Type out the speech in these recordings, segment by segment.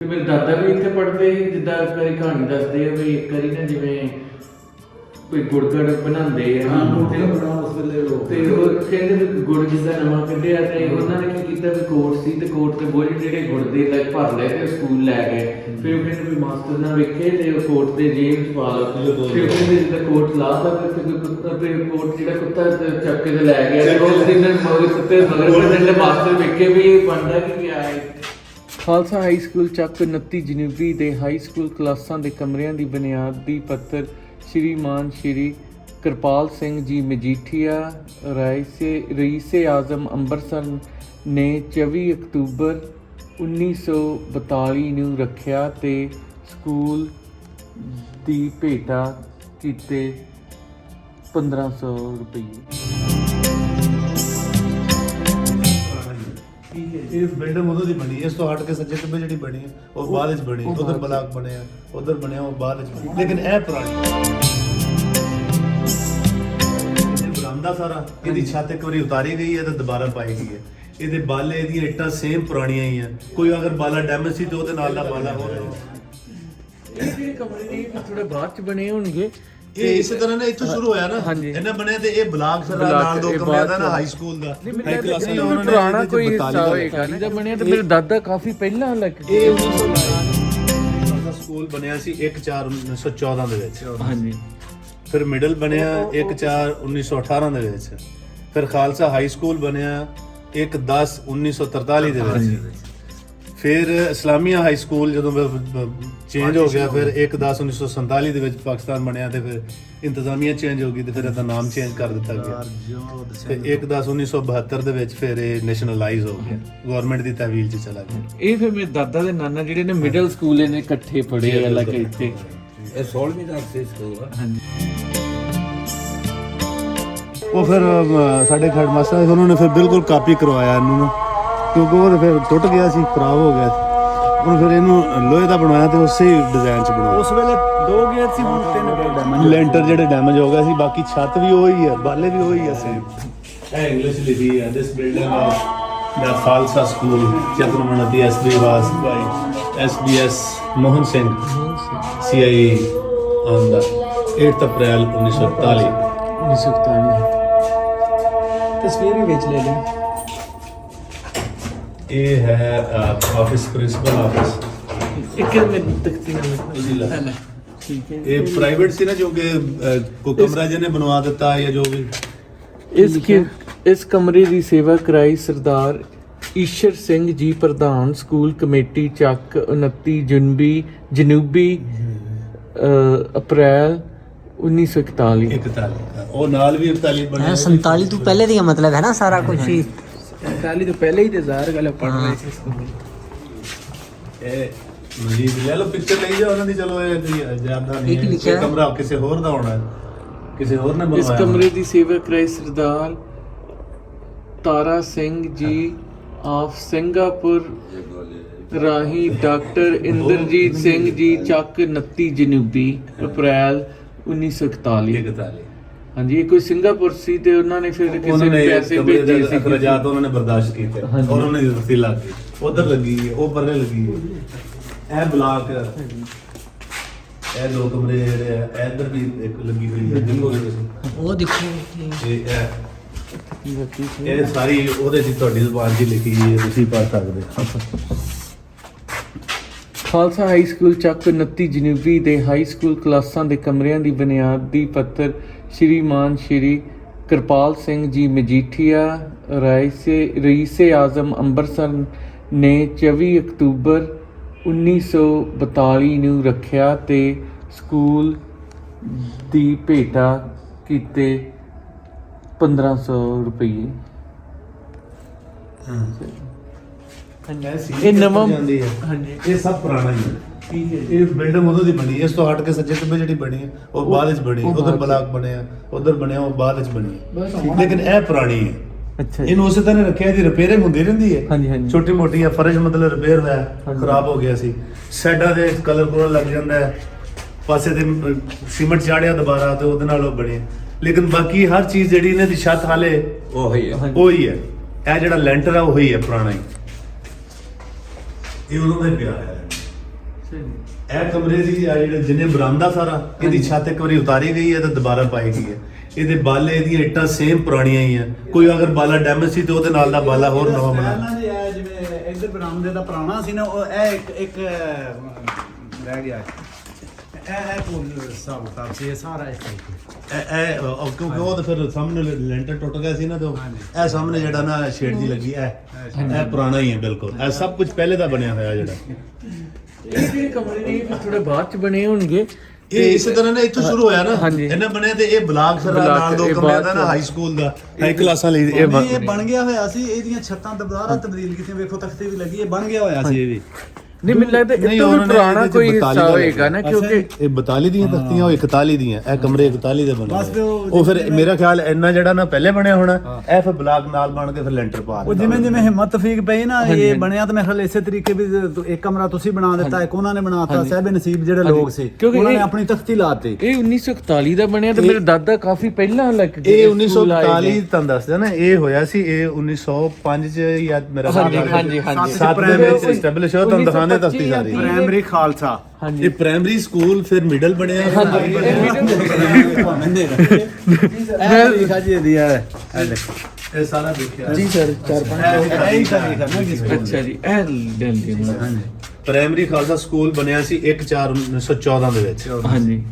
ਮੇਰੇ ਦਾਦਾ ਵੀ ਇੱਥੇ ਪੜ੍ਹਦੇ ਸੀ। ਜਿੱਦਾਂ ਇੱਕ ਵਾਰੀ ਕਹਾਣੀ ਦੱਸਦੇ ਆ ਵੀ ਇੱਕ ਵਾਰੀ ਨਾ ਜਿਵੇਂ ਕੋਈ ਗੁੜ ਬਣਾਉਂਦੇ ਆ ਤੇ ਉਹ ਕਹਿੰਦੇ ਵੀ ਗੁੜ ਜਿੱਦਾਂ ਨਵਾਂ ਕੱਢਿਆ ਤੇ ਉਹਨਾਂ ਨੇ ਕੀ ਕੀਤਾ ਵੀ ਕੋਟ ਸੀ ਤੇ ਕੋਟ ਤੇ ਬੋਝ ਜਿਹੜੇ ਗੁੜ ਦੇ ਲੈ ਭਰ ਲੈ ਤੇ ਸਕੂਲ ਲੈ ਗਏ। ਫਿਰ ਉਹ ਕਹਿੰਦੇ ਵੀ ਮਾਸਟਰ ਨਾਲ ਵੇਖੇ ਤੇ ਉਹ ਕੋਟ ਦੇ ਜੇਬ ਚ ਪਾ ਲਓ। ਫਿਰ ਉਹ ਕਹਿੰਦੇ ਜਿੱਦਾਂ ਕੋਟ ਲਾਤਾ ਤੇ ਕੁੱਤਾ ਤੇ ਕੋਟ ਜਿਹੜਾ ਕੁੱਤਾ ਚੱਕ ਕੇ ਲੈ ਗਿਆ ਤੇ ਉਸ ਦਿਨ ਮਗਰ ਕੁੱਤੇ ਮਗਰ ਮਾਸਟਰ ਵੇਖੇ ਵੀ ਇਹ ਬਣਦਾ ਕੀ ਆ ਹੈ। ਖਾਲਸਾ ਹਾਈ ਸਕੂਲ ਚੱਕ 29 ਜਨਵਰੀ ਦੇ ਹਾਈ ਸਕੂਲ ਕਲਾਸਾਂ ਦੇ ਕਮਰਿਆਂ ਦੀ ਬੁਨਿਆਦੀ ਪੱਥਰ ਸ਼੍ਰੀਮਾਨ ਸ਼੍ਰੀ ਕਿਰਪਾਲ ਸਿੰਘ ਜੀ ਮਜੀਠੀਆ ਰਈਸੇ ਆਜ਼ਮ ਅੰਮ੍ਰਿਤਸਰ ਨੇ 24 ਅਕਤੂਬਰ 1942 ਨੂੰ ਰੱਖਿਆ ਤੇ ਸਕੂਲ ਦੀ ਭੇਟਾ ਕੀਤੇ 1500 ਰੁਪਏ। ਇਸ ਬਿਲਡਿੰਗ ਉਦੋਂ ਦੀ ਬਣੀ, ਇਸ ਤੋਂ ਹਟ ਕੇ ਸੱਜੇ ਖੱਬੇ ਜਿਹੜੀ ਬਣੀ ਹੈ ਉਹ ਬਾਅਦ ਵਿੱਚ ਬਣੀ। ਉਧਰ ਬਲਾਕ ਬਣਿਆ, ਉਧਰ ਬਣਿਆ, ਉਹ ਬਾਅਦ ਵਿੱਚ ਬਣੀ। ਲੇਕਿਨ ਇਹ ਪੁਰਾਣੀ ਬਰਾਮਦਾ ਸਾਰਾ ਇਹਦੀ ਛੱਤ ਇੱਕ ਵਾਰੀ ਉਤਾਰੀ ਗਈ ਹੈ ਤੇ ਦੁਬਾਰਾ ਪਾਈ ਗਈ ਹੈ। ਇਹਦੇ ਬਾਲੇ ਦੀਆਂ ਇੱਟਾਂ ਸੇਮ ਪੁਰਾਣੀਆਂ ਹੀ ਆ। ਕੋਈ ਅਗਰ ਬਾਲਾ ਡੈਮੇਜ ਸੀ ਤੇ ਉਹਦੇ ਨਾਲ ਦਾ ਬਾਲਾ ਹੋਰ ਇਹ ਜਿਹੜੇ ਕਮਰੇ ਨੇ ਥੋੜੇ ਬਾਅਦ ਚ ਬਣੇ ਹੋਣਗੇ। ਇਹ ਇਸੇ ਤਰ੍ਹਾਂ ਨਾ ਇੱਥੋਂ ਸ਼ੁਰੂ ਹੋਇਆ ਨਾ, ਇਹਨਾਂ ਬਣਿਆ ਤੇ ਇਹ ਬਲਾਕ ਸਾਰਾ ਨਾਲ ਦੋ ਕਮਰਿਆਂ ਦਾ ਨਾ ਹਾਈ ਸਕੂਲ ਦਾ ਹਾਈ ਕਲਾਸ ਦਾ ਉਹਨਾਂ ਨੇ ਪੁਰਾਣਾ ਕੋਈ ਹਿੱਸਾ ਹੋਏਗਾ ਨਹੀਂ ਤਾਂ ਬਣਿਆ ਤੇ ਮੇਰੇ ਦਾਦਾ ਕਾਫੀ ਪਹਿਲਾਂ ਲੱਗ ਗਏ। ਇਹ 1914 ਦਾ ਸਕੂਲ ਬਣਿਆ ਸੀ 1/4/1914 ਦੇ ਵਿੱਚ। ਹਾਂਜੀ। ਫਿਰ ਮਿਡਲ ਬਣਿਆ 1/4/1918 ਦੇ ਵਿੱਚ। ਫਿਰ ਖਾਲਸਾ ਹਾਈ ਸਕੂਲ ਬਣਿਆ 1/10/1943 ਦੇ ਵਿੱਚ। ਫਿਰ ਇਸਲਾਮੀਆ ਹਾਈ ਸਕੂਲ ਜਦੋਂ ਚੇਂਜ ਹੋ ਗਿਆ ਫਿਰ 1/10/1947 ਦੇ ਵਿੱਚ ਪਾਕਿਸਤਾਨ ਬਣਿਆ ਤੇ ਫਿਰ ਇੰਤਜ਼ਾਮੀਆ ਚੇਂਜ ਹੋ ਗਈ ਤੇ ਫਿਰ ਇਹਦਾ ਨਾਮ ਚੇਂਜ ਕਰ ਦਿੱਤਾ ਗਿਆ ਤੇ 1/10/1972 ਦੇ ਵਿੱਚ ਫਿਰ ਇਹ ਨੈਸ਼ਨਲਾਈਜ਼ ਹੋ ਗਿਆ, ਗਵਰਨਮੈਂਟ ਦੀ ਤਹਵੀਲ 'ਚ ਚਲਾ ਗਿਆ। ਇਹ ਫਿਰ ਮੇਰੇ ਦਾਦਾ ਦੇ ਨਾਨਾ ਜਿਹੜੇ ਨੇ ਮਿਡਲ ਸਕੂਲ ਇਹਨੇ ਇਕੱਠੇ ਪੜ੍ਹੇ ਅਲੱਗ ਇੱਥੇ। ਇਹ 16ਵੀਂ ਦਾ ਸਕੂਲ ਆ। ਹਾਂਜੀ। ਉਹ ਫਿਰ ਸਾਡੇ ਹੈਡ ਮਾਸਟਰ ਉਹਨਾਂ ਨੇ ਫਿਰ ਬਿਲਕੁਲ ਕਾਪੀ ਕਰਵਾਇਆ ਇਹਨੂੰ ਨਾ, ਕਿਉਂਕਿ ਉਹ ਫਿਰ ਟੁੱਟ ਗਿਆ ਸੀ, ਖਰਾਬ ਹੋ ਗਿਆ ਸੀ। ਹੁਣ ਫਿਰ ਇਹਨੂੰ ਲੋਹੇ ਦਾ ਬਣਾਇਆ ਤੇ ਉਸੇ ਡਿਜ਼ਾਈਨ 'ਚ ਬਣਾਇਆ। ਉਸ ਵੇਲੇ 2 ਗੇਟ ਸੀ, ਹੁਣ 3 ਗੇਟ ਲੈਂਟਰ ਜਿਹੜੇ ਡੈਮੇਜ ਹੋ ਗਿਆ ਸੀ। ਬਾਕੀ ਛੱਤ ਵੀ ਉਹੀ ਹੈ, ਬਾਲੇ ਵੀ ਉਹੀ ਹੈ ਸੇਮ। ਇਹ ਇੰਗਲਿਸ਼ ਲਿਖੀ ਹੈ, ਦਿਸ ਬਿਲਡਿੰਗ ਆਫ ਦਾ ਖਾਲਸਾ ਸਕੂਲ ਚਤੁਰਮਨਤੀ SB was by SBS Mohan Singh CIA on the 8th April 1941। ਤਸਵੀਰ ਵੀ ਵੇਚ ਲੈ ਲਈ। ਇਹ ਹੈ ਆਫਿਸ, ਪ੍ਰਿੰਸੀਪਲ ਆਫਿਸ। ਇੱਕ ਮਿੰਟ ਤੱਕ ਨਾਲ ਠੀਕ ਹੈ। ਇਹ ਪ੍ਰਾਈਵੇਟ ਸੀ ਨਾ, ਜੋ ਕਿ ਕੋਈ ਕਮਰਾ ਜਿਹਨੇ ਬਣਵਾ ਦਿੱਤਾ ਜਾਂ ਜੋ ਵੀ। ਇਸ ਕਮਰੇ ਦੀ ਸੇਵਾ ਕਰਾਈ ਸਰਦਾਰ ਈਸ਼ਰ ਸਿੰਘ ਜੀ, ਪ੍ਰਧਾਨ ਸਕੂਲ ਕਮੇਟੀ ਚੱਕ 29 ਜਨਵਰੀ ਅਪ੍ਰੈਲ 1941। ਉਹ ਨਾਲ ਵੀ 41 ਬਣਿਆ। 47 ਤੋਂ ਪਹਿਲੇ ਦਾ ਮਤਲਬ ਹੈ ਨਾ ਸਾਰਾ ਕੁਝ ਹੀ। 47 ਤੋਂ ਪਹਿਲੇ ਹੀ ਤੇ ਜ਼ਾਹਰ ਗੱਲ ਪੜ ਰਹੇ ਸੀ ਸਕੂਲ। ਇਹ ਮਜੀਦ ਲੈ ਲਓ, ਪਿਕਚਰ ਲਈ ਜਾ ਉਹਨਾਂ ਦੀ। ਚਲੋ ਇਹ ਜ਼ਿਆਦਾ ਨਹੀਂ ਹੈ, ਇਹ ਕਮਰਾ ਕਿਸੇ ਹੋਰ ਦਾ ਹੋਣਾ ਹੈ, ਕਿਸੇ ਹੋਰ ਨੇ ਬਣਵਾਇਆ। ਇਸ ਕਮਰੇ ਦੀ ਸੇਵਾ ਕਰਾਈ ਸਰਦਾਰ ਤਾਰਾ ਸਿੰਘ ਜੀ ਆਫ ਸਿੰਗਾਪੁਰ ਰਾਹੀਂ ਡਾਕਟਰ ਇੰਦਰਜੀਤ ਸਿੰਘ ਜੀ ਚੱਕ 29 ਜਨਵਰੀ ਅਪ੍ਰੈਲ 1941। ਹਾਂਜੀ। ਇਹ ਕੋਈ ਸਿੰਗਾਪੁਰ ਸੀ ਤੇ ਉਹਨਾਂ ਨੇ ਫਿਰ ਕਿਸੇ ਨੇ ਪੈਸੇ ਭੇਜੇ ਸੀ। ਅਖਰਾਜਾਤ ਉਹਨਾਂ ਨੇ ਬਰਦਾਸ਼ਤ ਕੀਤੇ ਔਰ ਉਹਨਾਂ ਦੀ ਰਸੀ ਲੱਗ ਗਈ। ਉਧਰ ਲੱਗੀ ਹੈ, ਉਹ ਪਰਲੇ ਲੱਗੀ ਹੈ। ਇਹ ਬਲਾਕ, ਇਹ 2 ਕਮਰੇ ਜਿਹੜੇ ਆ, ਇੱਧਰ ਵੀ ਇੱਕ ਲੱਗੀ ਹੋਈ ਹੈ। ਉਹ ਦੇਖੋ ਇਹ ਸਾਰੀ ਉਹਦੇ ਦੀ ਤੁਹਾਡੀ ਜ਼ੁਬਾਨ 'ਚ ਲਿਖੀ ਹੈ, ਤੁਸੀਂ ਪੜ੍ਹ ਸਕਦੇ ਹੋ। ਖਾਲਸਾ ਹਾਈ ਸਕੂਲ ਚੱਕ 29 ਜਨਵਰੀ ਦੇ ਹਾਈ ਸਕੂਲ ਕਲਾਸਾਂ ਦੇ ਕਮਰਿਆਂ ਦੀ ਬੁਨਿਆਦੀ ਪੱਥਰ ਸ਼੍ਰੀਮਾਨ ਸ਼੍ਰੀ ਕਿਰਪਾਲ ਸਿੰਘ ਜੀ ਮਜੀਠੀਆ ਰਈਸੇ ਆਜ਼ਮ ਅੰਮ੍ਰਿਤਸਰ ਨੇ 24 ਅਕਤੂਬਰ 1942 ਨੂੰ ਰੱਖਿਆ ਤੇ ਸਕੂਲ ਦੀ ਭੇਟਾ ਕੀਤੇ 1500 ਰੁਪਏ। ਇਹ ਨਵਾਂ ਜਾਂਦੀ ਹੈ। ਹਾਂਜੀ। ਇਹ ਸਭ ਪੁਰਾਣਾ ਹੀ ਹੈ। ਠੀਕ ਹੈ। ਇਹ ਬਿਲਡਿੰਗ ਉਦੋਂ ਦੀ ਬਣੀ, ਇਸ ਤੋਂ ਹਟ ਕੇ ਸੱਜੇ ਖੱਬੇ ਜਿਹੜੀ ਬਣੀ ਹੈ ਉਹ ਬਾਅਦ ਵਿੱਚ ਬਣੀ। ਉਧਰ ਬਲਾਕ ਬਣਿਆ, ਉਧਰ ਬਣਿਆ, ਉਹ ਬਾਅਦ ਵਿੱਚ ਬਣੀ ਹੈ। ਲੇਕਿਨ ਇਹ ਪੁਰਾਣੀ ਹੈ। ਅੱਛਾ। ਇਹਨੂੰ ਉਸੇ ਤਰ੍ਹਾਂ ਰੱਖਿਆ, ਇਹਦੀ ਰਿਪੇਅਰਿੰਗ ਹੁੰਦੀ ਰਹਿੰਦੀ ਹੈ। ਹਾਂਜੀ ਹਾਂਜੀ। ਛੋਟੀ ਮੋਟੀ ਆ ਫਰਸ਼ ਮਤਲਬ ਰਿਪੇਅਰ ਹੋਇਆ, ਖਰਾਬ ਹੋ ਗਿਆ ਸੀ। ਸਾਈਡਾਂ ਦੇ ਕਲਰ ਕੋਲ ਲੱਗ ਜਾਂਦਾ ਹੈ, ਪਾਸੇ ਤੇ ਸੀਮੈਂਟ ਚਾੜਿਆ ਦੁਬਾਰਾ ਤੇ ਉਹਦੇ ਨਾਲ ਉਹ ਬਣੀ। ਲੇਕਿਨ ਬਾਕੀ ਹਰ ਚੀਜ਼ ਜਿਹੜੀ ਇਹਨਾਂ ਦੀ ਛੱਤ ਹਾਲੇ ਉਹੀ ਹੈ। ਉਹੀ ਹੈ। ਇਹ ਜਿਹੜਾ ਲੈਂਟਰ ਆ ਉਹੀ ਹੈ, ਪੁਰਾਣਾ ਹੀ। ਇਹ ਉਦੋਂ ਦਾ ਹੀ ਪਿਆ ਹੈ। ਇਹ ਕਮਰੇ ਦੀ ਆ ਜਿਹੜੇ ਜਿੰਨੇ ਬਰਾਮਦਾ ਸਾਰਾ ਇਹਦੀ ਛੱਤ ਇੱਕ ਵਾਰੀ ਉਤਾਰੀ ਗਈ ਹੈ ਤੇ ਦੁਬਾਰਾ ਪਾਈ ਗਈ ਹੈ। ਇਹਦੇ ਬਾਲੇ ਦੀਆਂ ਇੱਟਾਂ ਸੇਮ ਪੁਰਾਣੀਆਂ ਹੀ ਆ, ਕੋਈ ਅਗਰ ਬਾਲਾ ਡੈਮੇਜ ਸੀ ਤੇ ਉਹਦੇ ਨਾਲ ਦਾ ਬਾਲਾ ਹੋਰ ਨਵਾਂ ਬਣਾ। ਪਹਿਲਾਂ ਦੇ ਆ ਜਿਵੇਂ ਇੱਧਰ ਬਰਾਮਦੇ ਦਾ ਪੁਰਾਣਾ ਸੀ ਨਾ, ਉਹ ਇਹ ਇੱਕ ਰਹਿ ਗਿਆ। ਇਹ ਕੋਲ ਹਿਸਾਬ ਕਿਤਾਬ ਸੀ, ਇਹ ਸਾਰਾ ਇੱਕ ਕਿਉਂਕਿ ਉਹ ਤਾਂ ਫਿਰ ਸਾਹਮਣੇ ਲੈਂਟਰ ਟੁੱਟ ਗਿਆ ਸੀ ਨਾ, ਤੇ ਇਹ ਸਾਹਮਣੇ ਜਿਹੜਾ ਨਾ ਸ਼ੇਡ ਜੀ ਲੱਗੀ ਇਹ ਪੁਰਾਣਾ ਹੀ ਹੈ ਬਿਲਕੁਲ। ਇਹ ਸਭ ਕੁਝ ਪਹਿਲੇ ਦਾ ਬਣਿਆ ਹੋਇਆ ਜਿਹੜਾ। ਇਹ ਜਿਹੜੇ ਕਮਰੇ ਨੇ ਇਹ ਥੋੜੇ ਬਾਅਦ ਚ ਬਣੇ ਹੋਣਗੇ। ਇਹ ਇਸੇ ਤਰ੍ਹਾਂ ਨੇ ਇੱਥੋਂ ਸ਼ੁਰੂ ਹੋਇਆ ਨਾ, ਇਹਨਾਂ ਬਣਿਆ ਤੇ ਇਹ ਬਲਾਕ ਸਰ ਨਾਲ ਦੋ ਕਮਰਿਆਂ ਦਾ ਨਾ ਹਾਈ ਸਕੂਲ ਦਾ ਹਾਈ ਕਲਾਸਾਂ ਲਈ ਇਹ ਬਣ ਗਿਆ ਹੋਇਆ ਸੀ। ਇਹਦੀਆਂ ਛੱਤਾਂ ਦੁਬਾਰਾ ਤਬਦੀਲ ਕੀਤੀਆਂ, ਵੇਖੋ ਤਖਤੇ ਵੀ ਲੱਗੀ, ਇਹ ਬਣ ਗਿਆ ਹੋਇਆ ਸੀ ਇਹ ਵੀ। ਨਹੀਂ ਮੈਨੂੰ ਲੱਗਦਾ ਇਹ ਤੋਂ ਵੀ ਪੁਰਾਣਾ ਕੋਈ ਹਿੱਸਾ ਹੋਏਗਾ ਨਾ, ਕਿਉਂਕਿ ਇਹ 42 ਦੀਆਂ ਤਖਤੀਆਂ, ਉਹ 41 ਦੀਆਂ, ਇਹ ਕਮਰੇ 41 ਦੇ ਬਣੇ। ਬਸ ਉਹ ਫਿਰ ਮੇਰਾ ਖਿਆਲ ਇੰਨਾ ਜਿਹੜਾ ਨਾ ਪਹਿਲੇ ਬਣਿਆ ਹੋਣਾ, ਇਹ ਫਿਰ ਬਲਾਕ ਨਾਲ ਬਣ ਕੇ ਫਿਰ ਲੈਂਟਰ ਪਾ ਉਹ ਜਿਵੇਂ ਜਿਵੇਂ ਹਿੰਮਤ ਤਫੀਕ ਪਈ ਨਾ, ਇਹ ਬਣਿਆ। ਤੇ ਮੈਂ ਖਿਆਲ ਇਸੇ ਤਰੀਕੇ ਵੀ ਇੱਕ ਕਮਰਾ ਤੁਸੀਂ ਬਣਾ ਦਿੱਤਾ, ਇੱਕ ਉਹਨਾਂ ਨੇ ਬਣਾਤਾ। ਸਾਹਿਬ ਨਸੀਬ ਜਿਹੜੇ ਲੋਕ ਸੀ ਉਹਨਾਂ ਨੇ ਆਪਣੀ ਤਖਤੀ ਲਾਤੀ। ਇਹ 1941 ਦਾ ਬਣਿਆ ਤੇ ਮੇਰੇ ਦਾਦਾ ਕਾਫੀ ਪਹਿਲਾਂ ਲੱਗ ਗਏ। ਇਹ 1941 ਤੁਹਾਨੂੰ ਦੱਸਦਾ ਨਾ, ਇਹ ਹੋਇਆ ਸੀ ਇਹ 1905 ਚ ਜਾਂ ਮੇਰਾ ਹਾਂਜੀ 7 ਦੇ ਵਿੱਚ ਐਸਟੈਬਲਿਸ਼ ਹੋਇਆ। ਤੁਹਾਨੂੰ ਦਿਖਾਉਂਦੇ ਤਖਤੀ ਸਾਰੀ ਪ੍ਰਾਇਮਰੀ ਖਾਲਸਾ, ਇਹ ਪ੍ਰਾਇਮਰੀ ਸਕੂਲ, ਫਿਰ ਮਿਡਲ ਬਣਿਆ। ਇਹ ਲਿਖਾ ਜੀ ਇਹਦੀ ਇਹ ਸਾਰਾ ਦੇਖਿਆ ਜੀ ਸਰ 4-5 ਇਹੀ ਤਾਰੀਖ ਹੈ ਨਾ ਜੀ। ਅੱਛਾ ਜੀ, ਇਹ ਜਲਦੀ ਪ੍ਰਾਇਮਰੀ ਖਾਲਸਾ ਸਕੂਲ ਬਣਿਆ ਸੀ 1/4/1914 ਦੇ ਵਿੱਚ। ਹਾਂਜੀ।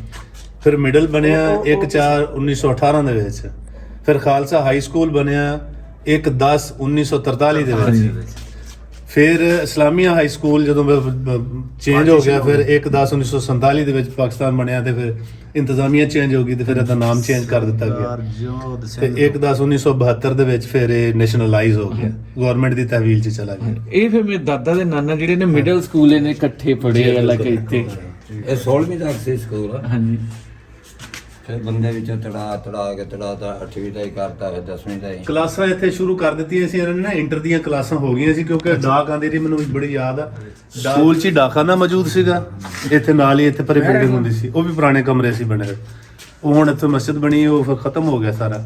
ਫਿਰ ਮਿਡਲ ਬਣਿਆ 1/4/1918 ਦੇ ਵਿੱਚ। ਫਿਰ ਖਾਲਸਾ ਹਾਈ ਸਕੂਲ ਬਣਿਆ 1/10/1943 ਦੇ ਵਿੱਚ। ਫਿਰ ਇਸਲਾਮੀਆ ਹਾਈ ਸਕੂਲ ਜਦੋਂ ਚੇਂਜ ਹੋ ਗਿਆ, ਫਿਰ 1/10/1947 ਦੇ ਵਿੱਚ ਪਾਕਿਸਤਾਨ ਬਣਿਆ, ਤੇ ਫਿਰ ਇੰਤਜ਼ਾਮੀਆ ਚੇਂਜ ਹੋ ਗਈ ਤੇ ਫਿਰ ਇਹਦਾ ਨਾਮ ਚੇਂਜ ਕਰ ਦਿੱਤਾ ਗਿਆ। ਤੇ 1/10/1972 ਦੇ ਵਿੱਚ ਫਿਰ ਇਹ ਨੈਸ਼ਨਲਾਈਜ਼ ਹੋ ਗਿਆ, ਗਵਰਨਮੈਂਟ ਦੀ ਤਹਵੀਲ 'ਚ ਚਲਾ ਗਿਆ। ਇਹ ਫਿਰ ਮੇਰੇ ਦਾਦਾ ਦੇ ਨਾਨਾ ਜਿਹੜੇ ਨੇ ਮਿਡਲ ਸਕੂਲ ਇਹਨੇ ਇਕੱਠੇ ਪੜ੍ਹੇ ਅਲੱਗ ਇੱਥੇ। ਇਹ 16ਵੀਂ ਤੱਕ ਸੀ ਸਕੂਲ। ਹਾਂਜੀ। ਫਿਰ ਬੰਦੇ ਵਿੱਚੋਂ ਤੜਾ ਕੇ 8ਵੀਂ ਦਾ ਹੀ ਕਰਤਾ, ਫਿਰ 10ਵੀਂ ਦਾ ਹੀ। ਕਲਾਸਾਂ ਇੱਥੇ ਸ਼ੁਰੂ ਕਰ ਦਿੱਤੀਆਂ ਸੀ ਇਹਨਾਂ ਨੇ ਨਾ, ਇੰਟਰ ਦੀਆਂ ਕਲਾਸਾਂ ਹੋ ਗਈਆਂ ਸੀ, ਕਿਉਂਕਿ ਡਾਕ ਆਂਦੀ ਰਹੀ, ਮੈਨੂੰ ਬੜੀ ਯਾਦ ਆ। ਸਕੂਲ 'ਚ ਹੀ ਡਾਕਖਾਨਾ ਮੌਜੂਦ ਸੀਗਾ, ਇੱਥੇ ਨਾਲ ਹੀ ਇੱਥੇ ਪਰੇ ਬਿਲਡਿੰਗ ਹੁੰਦੀ ਸੀ, ਉਹ ਵੀ ਪੁਰਾਣੇ ਕਮਰੇ ਸੀ ਬਣੇ ਹੋਏ। ਉਹ ਹੁਣ ਇੱਥੇ ਮਸਜਿਦ ਬਣੀ, ਉਹ ਫਿਰ ਖਤਮ ਹੋ ਗਿਆ ਸਾਰਾ।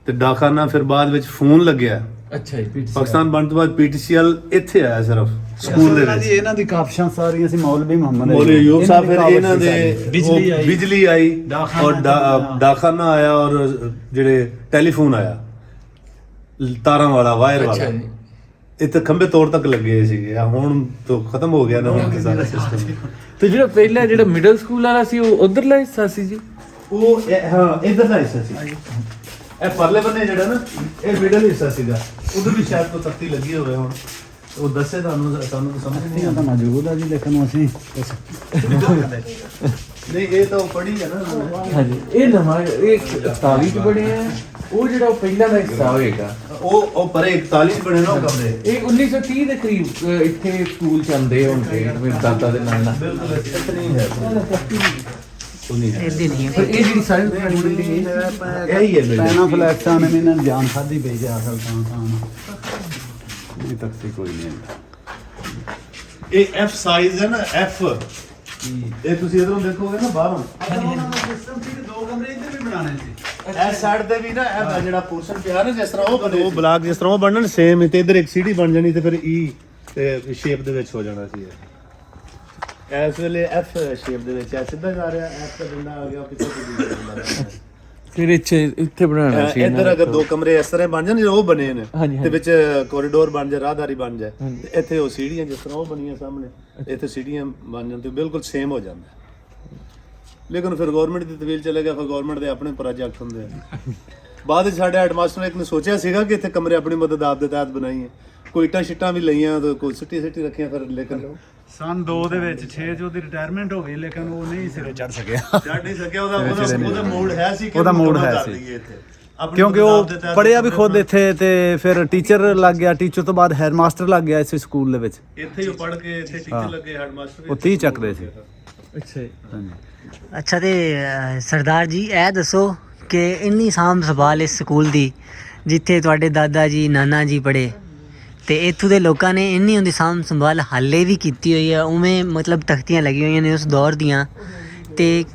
ਤੇ ਡਾਕਖਾਨਾ ਫਿਰ ਬਾਅਦ ਵਿੱਚ ਫੋਨ ਲੱਗਿਆ। ਅੱਛਾ ਜੀ। ਪਾਕਿਸਤਾਨ ਬਣਨ ਤੋਂ ਬਾਅਦ ਪੀਟੀਸੀਐਲ ਇੱਥੇ ਆਇਆ ਸਿਰਫ ਸਕੂਲ ਦੇ ਵਿੱਚ। ਇਹਨਾਂ ਦੀ ਕਾਫਸ਼ਾਂ ਸਾਰੀਆਂ ਸੀ, ਮੌਲਵੀ ਮੁਹੰਮਦ ਮੌਲਵੀ ਅਯੂਬ ਸਾਹਿਬ, ਫਿਰ ਇਹਨਾਂ ਦੇ ਬਿਜਲੀ ਆਈ ਔਰ ਡਾਕਖਾਨਾ ਆਇਆ, ਔਰ ਜਿਹੜੇ ਟੈਲੀਫੋਨ ਆਇਆ ਤਾਰਾਂ ਵਾਲਾ, ਵਾਇਰ ਵਾਲਾ। ਇੱਥੇ ਖੰਭੇ ਤੋੜ ਤੱਕ ਲੱਗੇ ਸੀਗੇ। ਹੁਣ ਤੋਂ ਖਤਮ ਹੋ ਗਿਆ ਨਾ ਹੁਣ ਤੇ ਸਾਰਾ ਸਿਸਟਮ। ਤੇ ਜਿਹੜਾ ਪਹਿਲਾਂ ਜਿਹੜਾ ਮਿਡਲ ਸਕੂਲ ਵਾਲਾ ਸੀ ਉਹ ਉਧਰਲਾ ਹਿੱਸਾ ਸੀ ਜੀ? ਉਹ ਹਾਂ ਇਧਰ ਦਾ ਹਿੱਸਾ ਸੀ। ਇਹ ਪਰਲੇ ਬੰਨੇ ਜਿਹੜਾ ਨਾ, ਇਹ ਮਿਡਲ ਹਿੱਸਾ ਸੀਗਾ। ਉਧਰ ਵੀ ਸ਼ਾਇਦ ਕੋਈ ਤਖਤੀ ਲੱਗੀ ਹੋਵੇ। ਹੁਣ ਉਹ ਦੱਸੇ ਤੁਹਾਨੂੰ ਸਮਝ ਨਹੀਂ ਤਾਂ ਮੌਜੂਦ ਆ ਜੀ, ਲੇਕਿਨ ਅਸੀਂ ਨਹੀਂ, ਇਹ ਤਾਂ ਉਹ ਪੜ੍ਹੀ ਹੈ ਨਾ। ਹਾਂਜੀ। ਇਹ ਨਵਾਂ ਇਹ 41 ਚ ਬਣਿਆ, ਉਹ ਜਿਹੜਾ ਉਹ ਪਹਿਲਾਂ ਦਾ ਹਿੱਸਾ ਹੋਏਗਾ। ਉਹ ਪਰੇ 41 ਬਣੇ ਨਾ ਉਹ ਕਮਰੇ। ਇਹ 1930 ਦੇ ਕਰੀਬ ਇੱਥੇ ਸਕੂਲ ਚੱਲਦੇ ਹੋਣਗੇ ਮੇਰੇ ਦਾਦਾ ਦੇ ਨਾਲ। ਬਿਲਕੁਲ ਇਤਨੀ ਹੈ ਉਹ ਨਹੀਂ ਹੈ। ਇਹਦੀ ਨਹੀਂ ਪਰ ਇਹ ਜਿਹੜੀ ਸਾਰੀ ਪੁਰਾਣੀ ਬਿਲਡਿੰਗ ਹੈ ਇਹੀ ਹੈ ਪੈਨਾ ਫਲੈਕਸਾਂ ਨੇ ਇਹਨਾਂ ਨੂੰ ਜਾਨ ਖਾਦੀ ਪਈ ਜਾ ਅਸਲ ਤਾਂ ਇਹ ਤਖਤੀ ਕੋਈ ਨਹੀਂ ਹੈ। ਇਹ ਐਫ ਸਾਈਜ਼ ਹੈ ਨਾ, ਐਫ। ਇਹ ਤੁਸੀਂ ਇਧਰੋਂ ਦੇਖੋਗੇ ਨਾ ਬਾਹਰੋਂ, ਸਿਸਟਮ ਸੀ ਕਿ 2 ਕਮਰੇ ਇੱਧਰ ਵੀ ਬਣਾਣੇ ਸੀ। ਇਸ ਸਾਈਡ ਤੇ ਵੀ ਨਾ ਇਹ ਜਿਹੜਾ ਪੋਰਸ਼ਨ ਪਿਆ ਨਾ, ਜਿਸ ਤਰ੍ਹਾਂ ਉਹ ਬਣੇ, ਉਹ ਬਲਾਕ ਜਿਸ ਤਰ੍ਹਾਂ ਉਹ ਬਣਨ ਸੇਮ, ਤੇ ਇਧਰ ਇੱਕ ਸੀੜੀ ਬਣ ਜਾਣੀ ਤੇ ਫਿਰ ਈ ਤੇ ਸ਼ੇਪ ਦੇ ਵਿੱਚ ਹੋ ਜਾਣਾ ਸੀ। ਇਸ ਵੇਲੇ ਐਫ ਸ਼ੇਪ ਦੇ ਵਿੱਚ ਸਿੱਧਾ ਜਾ ਰਿਹਾ, ਐਫ ਦਾ ਡੰਡਾ ਆ ਗਿਆ ਪਿੱਛੇ ਤੋਂ। ਫਿਰ ਇੱਥੇ ਬਣਾਉਣਾ ਸੀ ਇੱਧਰ ਅਗਰ 2 ਕਮਰੇ ਇਸ ਤਰ੍ਹਾਂ ਬਣ ਜਾਣ ਜਿਹੜੇ ਉਹ ਬਣੇ ਨੇ, ਹਾਂਜੀ, ਤੇ ਵਿੱਚ ਕੋਰੀਡੋਰ ਬਣ ਜਾ, ਰਾਹਦਾਰੀ ਬਣ ਜਾ, ਤੇ ਇੱਥੇ ਉਹ ਸੀੜੀਆਂ ਜਿਸ ਤਰ੍ਹਾਂ ਉਹ ਬਣੀਆਂ ਸਾਹਮਣੇ, ਇੱਥੇ ਸੀੜੀਆਂ ਬਣ ਜਾਣ ਤੇ ਬਿਲਕੁਲ ਸੇਮ ਹੋ ਜਾਂਦਾ। ਲੇਕਿਨ ਫਿਰ ਗਵਰਨਮੈਂਟ ਦੀ ਤਵੀਲ ਚਲੇ ਗਿਆ, ਫਿਰ ਗਵਰਨਮੈਂਟ ਦੇ ਆਪਣੇ ਪ੍ਰੋਜੈਕਟ ਹੁੰਦੇ ਆ। ਬਾਅਦ ਵਿੱਚ ਸਾਡੇ ਹੈਡਮਾਸਟਰ ਨੇ ਇੱਕ ਨੇ ਸੋਚਿਆ ਸੀਗਾ ਕਿ ਇੱਥੇ ਕਮਰੇ ਆਪਣੀ ਮਦਦ ਆਪ ਦੇ ਤਹਿਤ ਬਣਾਈਏ, ਕੋਈ ਇੱਟਾਂ ਸ਼ਿੱਟਾਂ ਵੀ ਲਈਆਂ ਤੇ ਕੋਈ ਸਿੱਟੀ ਰੱਖੀਆਂ, ਫਿਰ ਲੇਕਿਨ ਸਨ 2 ਦੇ ਵਿੱਚ 6 ਚ ਉਹਦੀ ਰਿਟਾਇਰਮੈਂਟ ਹੋ ਗਈ, ਲੇਕਿਨ ਉਹ ਨਹੀਂ ਸਿਰੇ ਚੜ ਸਕਿਆ। ਚੜ ਨਹੀਂ ਸਕਿਆ। ਉਹਦਾ ਮੂਡ ਹੈ ਸੀ ਕਿ ਉਹਦਾ ਮੂਡ ਹੈ ਸੀ, ਕਿਉਂਕਿ ਉਹ ਪੜਿਆ ਵੀ ਖੁਦ ਇੱਥੇ, ਤੇ ਫਿਰ ਟੀਚਰ ਲੱਗ ਗਿਆ, ਟੀਚਰ ਤੋਂ ਬਾਅਦ ਹੈਡਮਾਸਟਰ ਲੱਗ ਗਿਆ ਇਸ ਸਕੂਲ ਦੇ ਵਿੱਚ। ਇੱਥੇ ਹੀ ਪੜ ਕੇ ਇੱਥੇ ਟੀਚਰ ਲੱਗੇ, ਹੈਡਮਾਸਟਰ ਉਹ 30 ਚੱਕਦੇ ਸੀ। ਅੱਛਾ ਜੀ। ਅੱਛਾ ਤੇ ਸਰਦਾਰ ਜੀ ਇਹ ਦੱਸੋ ਕਿ ਇੰਨੀ ਸਾਂਭ ਸੰਭਾਲ ਇਸ ਸਕੂਲ ਦੀ, ਜਿੱਥੇ ਤੁਹਾਡੇ ਦਾਦਾ ਜੀ ਨਾਨਾ ਜੀ ਪੜ੍ਹੇ, ਤੇ ਇੱਥੋਂ ਦੇ ਲੋਕਾਂ ਨੇ ਇੰਨੀ ਉਹਦੀ ਸਾਂਭ ਸੰਭਾਲ ਹਾਲੇ ਵੀ ਕੀਤੀ ਹੋਈ ਹੈ, ਉਵੇਂ ਮਤਲਬ ਤਖਤੀਆਂ ਲੱਗੀਆਂ ਹੋਈਆਂ ਨੇ ਉਸ ਦੌਰ ਦੀਆਂ, ਤੇ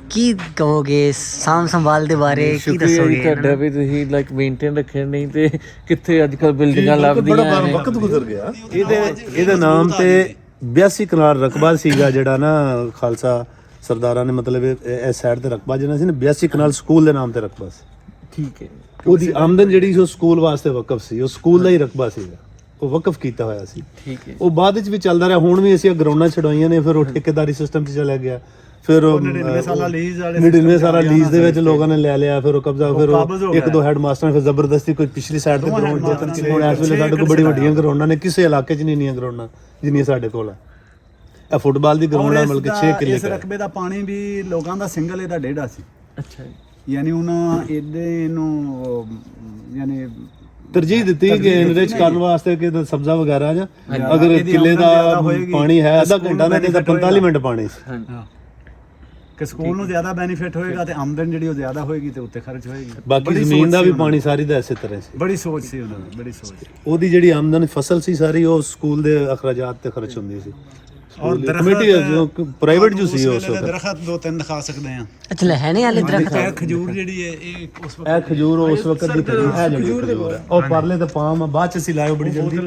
ਕੀ ਕਹੋਗੇ ਸਾਂਭ ਸੰਭਾਲ ਦੇ ਬਾਰੇ, ਕੀ ਦੱਸੋਗੇ ਤੁਹਾਡਾ ਵੀ ਤੁਸੀਂ ਲਾਈਕ ਮੇਨਟੇਨ ਰੱਖਿਆ, ਨਹੀਂ ਤੇ ਕਿੱਥੇ ਅੱਜ ਕੱਲ ਬਿਲਡਿੰਗਾਂ ਲੱਭਦੀਆਂ ਬੜਾ ਵਕਤ ਗੁਜ਼ਰ ਗਿਆ। ਇਹਦੇ ਨਾਮ ਤੇ 82 ਕਨਾਲ ਰਕਬਾ ਸੀਗਾ ਜਿਹੜਾ ਨਾ ਖਾਲਸਾ ਸਰਦਾਰਾਂ ਨੇ ਮਤਲਬ ਇਹ ਸਾਈਡ ਤੇ ਰਕਬਾ ਜਿਹੜਾ ਸੀ ਨਾ 82 ਕਨਾਲ ਸਕੂਲ ਦੇ ਨਾਮ ਤੇ ਰਕਬਾ ਸੀ। ਠੀਕ ਹੈ। ਉਹਦੀ ਆਮਦਨ ਜਿਹੜੀ ਸੀ ਉਹ ਸਕੂਲ ਵਾਸਤੇ ਵਕਫ ਸੀ, ਉਹ ਸਕੂਲ ਦਾ ਹੀ ਰਕਬਾ ਸੀਗਾ, ਉਹ ਵਕਫ ਕੀਤਾ ਹੋਇਆ ਸੀ। ਠੀਕ ਹੈ। ਉਹ ਬਾਅਦ ਵਿੱਚ ਵੀ ਚੱਲਦਾ ਰਿਹਾ। ਹੁਣ ਵੀ ਅਸੀਂ ਗਰਾਊਂਡਾਂ ਛਡਵਾਈਆਂ ਨੇ, ਫਿਰ ਉਹ ਠੇਕੇਦਾਰੀ ਸਿਸਟਮ 'ਚ ਚਲਾ ਗਿਆ। ਫਿਰ 99 ਸਾਲਾ ਲੀਜ਼ ਵਾਲੇ 99 ਸਾਲਾ ਲੀਜ਼ ਦੇ ਵਿੱਚ ਲੋਕਾਂ ਨੇ ਲੈ ਲਿਆ, ਫਿਰ ਉਹ ਕਬਜ਼ਾ, ਫਿਰ ਉਹ ਇੱਕ ਦੋ ਹੈਡ ਮਾਸਟਰ ਨੇ ਫਿਰ ਜ਼ਬਰਦਸਤੀ ਕੋਈ ਪਿਛਲੀ ਸਾਈਡ ਤੇ ਗਰਾਊਂਡ ਦੇ ਤਿੰਨ ਹੁਣ ਇਸ ਵੇਲੇ ਸਾਡੇ ਕੋਲ ਬੜੀ ਵੱਡੀਆਂ ਗਰਾਊਂਡਾਂ ਨੇ, ਕਿਸੇ ਇਲਾਕੇ 'ਚ ਨਹੀਂ ਇੰਨੀਆਂ ਗਰਾਊਂਡਾਂ ਜਿੰਨੀਆਂ ਸਾਡੇ ਕੋਲ ਆ। ਇਹ ਫੁੱਟਬਾਲ ਦੀ ਗਰਾਊਂਡ ਹੈ ਮਤਲਬ ਕਿ 6 ਕਿੱਲੇ ਇਸ ਰਕਬੇ ਦਾ ਪਾਣੀ ਵੀ ਲੋਕਾਂ ਦਾ ਸਿੰਗਲ ਇਹਦਾ 1.5 ਸੀ। ਅੱਛਾ ਜੀ। ਯਾਨੀ ਉਹਨਾਂ ਇਹਦੇ ਨੂੰ ਯਾਨੀ ਤਰਜੀਹ ਦਿੱਤੀ ਕਿ ਇਨਰਿਚ ਕਰਨ ਵਾਸਤੇ ਕਿ ਸਬਜ਼ਾ ਵਗੈਰਾ ਜਾਂ ਅਗਰ ਕਿੱਲੇ ਦਾ ਪਾਣੀ ਹੈ ਅੱਧਾ ਘੰਟਾ ਨਾ ਤੇ 45 ਮਿੰਟ ਪਾਣੀ ਸੀ। ਹਾਂਜੀ। ਕਿ ਸਕੂਲ ਨੂੰ ਜ਼ਿਆਦਾ ਬੈਨੀਫਿਟ ਹੋਏਗਾ ਤੇ ਆਮਦਨ ਜਿਹੜੀ ਉਹ ਜ਼ਿਆਦਾ ਹੋਏਗੀ ਤੇ ਉੱਤੇ ਖਰਚ ਹੋਏਗੀ। ਬਾਕੀ ਜ਼ਮੀਨ ਦਾ ਵੀ ਪਾਣੀ ਸਾਰੀ ਦਾ ਇਸੇ ਤਰ੍ਹਾਂ ਸੀ। ਬੜੀ ਸੋਚ ਸੀ ਉਹਨਾਂ ਦੀ, ਬੜੀ ਸੋਚ। ਉਹਦੀ ਜਿਹੜੀ ਆਮਦਨ ਫਸਲ ਸੀ ਸਾਰੀ ਉਹ ਸਕੂਲ ਦੇ ਅਖਰਾਜਾਤ ਤੇ ਖਰਚ ਹੁੰਦੀ ਸੀ। ਔਰ ਕਮੇਟੀ ਜੋ ਪ੍ਰਾਈਵੇਟ ਜੋ ਸੀ ਉਸ ਵਕਤ ਦਰਖਤ 2-3 ਦਿਖਾ ਸਕਦੇ ਆ। ਅੱਛਾ ਲੈ ਹੈ ਨਹੀਂ ਹਾਲੇ ਦਰਖਤ? ਇਹ ਖਜੂਰ ਜਿਹੜੀ ਹੈ ਇਹ ਉਸ ਵਕਤ ਇਹ ਖਜੂਰ ਉਸ ਵਕਤ ਦੀ ਖਜੂਰ ਹੈ। ਉਹ ਪਰਲੇ ਤੇ ਪਾਮ ਬਾਅਦ ਚ ਅਸੀਂ ਲਾਇਓ ਬੜੀ ਜਲਦੀ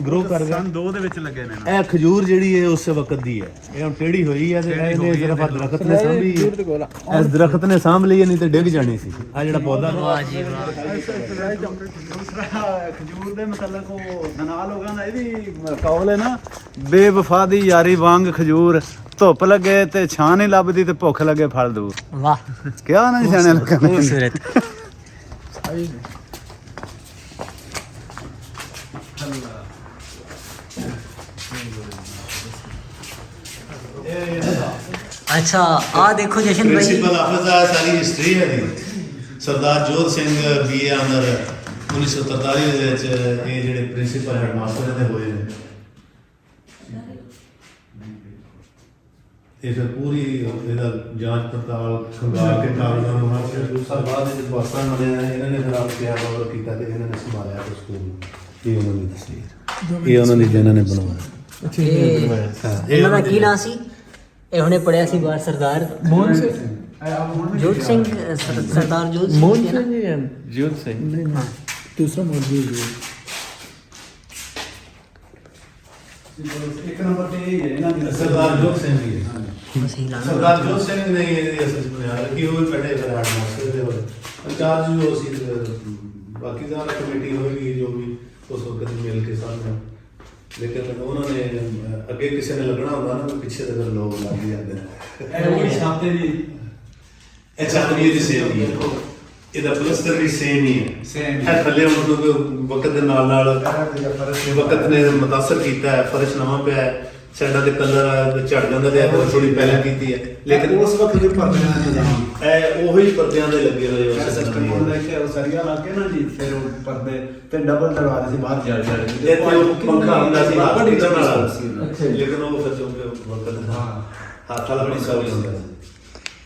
ਗਰੋ ਕਰ ਗਿਆ। ਸਨ 2 ਦੇ ਵਿੱਚ ਲੱਗੇ ਨੇ। ਇਹ ਖਜੂਰ ਜਿਹੜੀ ਹੈ ਉਸ ਵਕਤ ਦੀ ਹੈ। ਇਹ ਹੁਣ ਟੇੜੀ ਹੋਈ ਹੈ ਤੇ ਇਹਨੇ ਸਿਰਫ ਦਰਖਤ ਨੇ ਸਾਂਭੀ, ਇਸ ਦਰਖਤ ਨੇ ਸਾਂਭ ਲਈ, ਨਹੀਂ ਤੇ ਡਿੱਗ ਜਾਣੀ ਸੀ। ਆ ਜਿਹੜਾ ਪੌਦਾ ਵਾਹ ਜੀ ਵਾਹ। ਦੂਸਰਾ ਖਜੂਰ ਦੇ ਮਤਲਬ ਉਹ ਧਨਾ ਲੋਕਾਂ ਦਾ ਇਹ ਵੀ ਕੌਲ ਹੈ ਨਾ, ਬੇਵਫਾ ਦੀ ਯਾਰੀ ਵਾਂਗ ਖਜੂਰ, ਧੁੱਪ ਲੱਗੇ ਤੇ ਛਾਂ ਨਹੀਂ ਲੱਭਦੀ ਤੇ ਭੁੱਖ ਲੱਗੇ ਫਲ ਦੂਰ। ਵਾਹ ਕਿਹਾ ਨਾ ਸਿਆਣੇ ਲੋਕਾਂ ਨੇ। ਖੂਬਸੂਰਤ। ਅੱਛਾ ਆ ਦੇਖੋ ਜਸ਼ਨ ਭਾਈ, ਪ੍ਰਿੰਸੀਪਲ ਹਾਫਿਜ਼ ਆ ਸਾਰੀ ਹਿਸਟਰੀ ਹੈ ਦੀ। ਸਰਦਾਰ ਜੋਧ ਸਿੰਘ BA ਅੰਦਰ 1943 ਦੇ ਵਿੱਚ ਇਹ ਜਿਹੜੇ ਪ੍ਰਿੰਸੀਪਲ ਹੈਡ ਮਾਸਟਰ ਦੇ ਹੋਏ ਨੇ। ਇਹ ਫਿਰ ਪੂਰੀ ਇਹਦਾ ਜਾਂਚ ਪੜਤਾਲ ਖੰਗਾਲ ਕੇ ਕਾਰਨਾਂ ਨੂੰ ਨਾਲ ਫਿਰ ਦੂਸਰਾ ਬਾਅਦ ਵਿੱਚ ਪਾਕਿਸਤਾਨ ਬਣਿਆ, ਇਹਨਾਂ ਨੇ ਫਿਰ ਆਪ ਕਿਹਾ ਬਾਬਰ ਕੀਤਾ ਤੇ ਇਹਨਾਂ ਨੇ ਸੰਭਾਲਿਆ ਉਸ ਸਕੂਲ। ਇਹ ਉਹਨਾਂ ਦੀ ਤਸਵੀਰ, ਇਹ ਉਹਨਾਂ ਦੀ ਜਿਹਨਾਂ ਨੇ ਬਣਵਾਇਆ। ਇਹਨਾਂ ਦਾ ਕੀ ਨਾਂ ਸੀ? ਇਹ ਹੁਣੇ ਪੜਿਆ ਸੀ ਬਾਹਰ, ਸਰਦਾਰ ਮੋਹਨ ਸਿੰਘ। ਜੋਤ ਸਿੰਘ, ਸਰਦਾਰ ਜੋਤ ਸਿੰਘ ਮੋਹਨ ਹੈ ਨਾ? ਸਿੰਘ ਜਾਂ ਜੋਤ ਸਿੰਘ? ਦੂਸਰਾ ਮੌਜੂਦ ਹੈ। ਇੱਕ ਨੰਬਰ ਤੇ ਇਹਨਾਂ ਦੀ ਸਰਦਾਰ ਜੋਧ ਸਿੰਘ ਜੀ। ਸਹੀ ਲਾਣਾ। ਸਰਦਾਰ ਜੋਧ ਸਿੰਘ ਨੇ ਇਹਦੀ ਅਸਲ ਬੁਨਿਆਦ ਰੱਖੀ। ਉਹ ਪਹਿਲੇ ਫਿਰ ਹੈਡ ਮਾਸਟਰ ਦੇ ਹੋਏ ਇੰਚਾਰਜ ਵੀ ਉਹ ਸੀ। ਬਾਕੀ ਦਾ ਕਮੇਟੀ ਹੋਏਗੀ ਜੋ ਵੀ ਉਸ ਵਕਤ ਮਿਲ ਕੇ ਸਾਹਮਣੇ, ਲੇਕਿਨ ਉਹਨਾਂ ਨੇ ਅੱਗੇ ਕਿਸੇ ਨੇ ਲੱਗਣਾ ਹੁੰਦਾ ਨਾ, ਪਿੱਛੇ ਤੇ ਫਿਰ ਲੋਕ ਲੱਗ ਜਾਂਦੇ ਨੇ। ਇਹ ਉਹੀ ਛਾਪੇ ਦੀ ਇਹ ਛੱਤ ਵੀ ਇਹਦੀ ਸੇਮ ਹੀ ਹੈ, ਇਹਦਾ ਪਲਸਤਰ ਵੀ ਸੇਮ ਹੀ ਹੈ। Same ਇਹ ਥੱਲੇ ਹੁਣ ਵਕਤ ਦੇ ਨਾਲ ਨਾਲ ਵਕਤ ਨੇ ਮੁਤਾਸਰ ਕੀਤਾ ਹੈ, ਫਰਸ਼ ਨਵਾਂ ਪਿਆ ਹੈ, ਸਾਈਡਾਂ ਦੇ ਕਲਰ ਝੜ ਜਾਂਦਾ ਤੇ ਥੋੜੀ ਪਹਿਲਾਂ ਕੀਤੀ ਹੈ, ਲੇਕਿਨ ਉਸ ਵਕਤ ਦੇ ਪਰਦਿਆਂ ਦਾ ਨਿਜ਼ਾਮ ਇਹ ਉਹੀ ਪਰਦਿਆਂ ਦੇ ਲੱਗੇ ਹੋਏ ਉਸ ਸਿਸਟਮ ਤਰ੍ਹਾਂ ਹੁੰਦਾ ਕਿ ਉਹ ਸਰੀਆ ਲਾ ਕੇ ਨਾ ਜੀ, ਫਿਰ ਉਹ ਪਰਦੇ ਤੇ ਡਬਲ ਦਰਵਾਜ਼ੇ ਸੀ ਬਾਹਰ ਜੜ ਇੱਥੇ ਉਹ ਪੰਖਾ ਹੁੰਦਾ ਸੀ ਹੱਥ ਬੜੀ ਖਿੱਚਣ ਵਾਲਾ, ਅੱਛਾ ਜੀ। ਲੇਕਿਨ ਉਹ ਫਿਰ ਚੁੱਕ ਵਕਤ ਦਾ ਹੱਥ ਵਾਲਾ ਬੜੀ ਸੌਖੀ ਹੁੰਦਾ ਸੀ।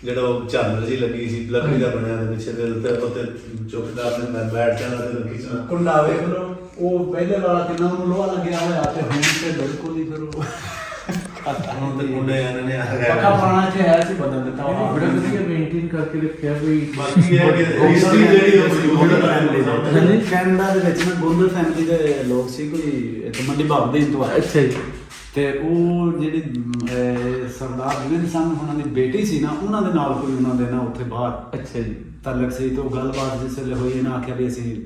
ਜਿਹੜਾ ਉਹ ਝਾਲਰ ਜੀ ਲੱਗੀ ਸੀ ਲੱਕੜੀ ਦਾ ਬਣਿਆ ਤੇ ਪਿੱਛੇ ਦੇ ਉੱਤੇ ਚੌਕੀਦਾਰ ਨੇ ਬੈਠ ਜਾਣਾ ਤੇ ਖਿੱਚਣਾ। ਕੁੰਡਾ ਵੇਖ ਲਓ, ਉਹ ਪਹਿਲੇ ਵਾਲਾ ਕਿੰਨਾ ਉਹਨੂੰ ਲੋਹਾ ਲੱਗਿਆ ਹੋਇਆ ਤੇ ਹੁਣ ਤੇ ਬਿਲਕੁਲ ਹੀ ਫਿਰ ਉਹ ਹੁਣ ਤੇ ਮੁੰਡੇ ਇਹਨਾਂ ਨੇ ਆ ਪੱਕਾ ਪੁਰਾਣਾ ਚ ਹੈ ਸੀ ਬਦਲ ਦਿੱਤਾ ਬੜਾ ਵਧੀਆ ਮੇਨਟੇਨ ਕਰਕੇ ਰੱਖਿਆ ਕੋਈ। ਬਾਕੀ ਇਹ ਕਿ ਹਿਸਟਰੀ ਜਿਹੜੀ ਉਹ ਮੌਜੂਦ ਹੈ। ਕੈਨੇਡਾ ਦੇ ਵਿੱਚ ਨਾ ਗੋਂਦਲ ਫੈਮਿਲੀ ਦੇ ਲੋਕ ਸੀ, ਕੋਈ ਇੱਕ ਮੰਡੀ ਬਾਬ ਦੇ ਇੰਤਵਾਰ ਅੱਛਾ ਜੀ। ਤੇ ਉਹ ਜਿਹੜੀ ਸਰਦਾਰ ਜਿਵੇਂ ਸਨ ਉਹਨਾਂ ਦੀ ਬੇਟੀ ਸੀ ਨਾ, ਉਹਨਾਂ ਦੇ ਨਾਲ ਕੋਈ ਉਹਨਾਂ ਦੇ ਨਾ ਉੱਥੇ ਬਾਹਰ ਅੱਛਾ ਜੀ। ਤਾਲਕ ਸੀ। ਤੇ ਉਹ ਗੱਲਬਾਤ ਜਿਸ ਵੇਲੇ ਹੋਈ, ਇਹਨਾਂ ਆਖਿਆ ਵੀ ਅਸੀਂ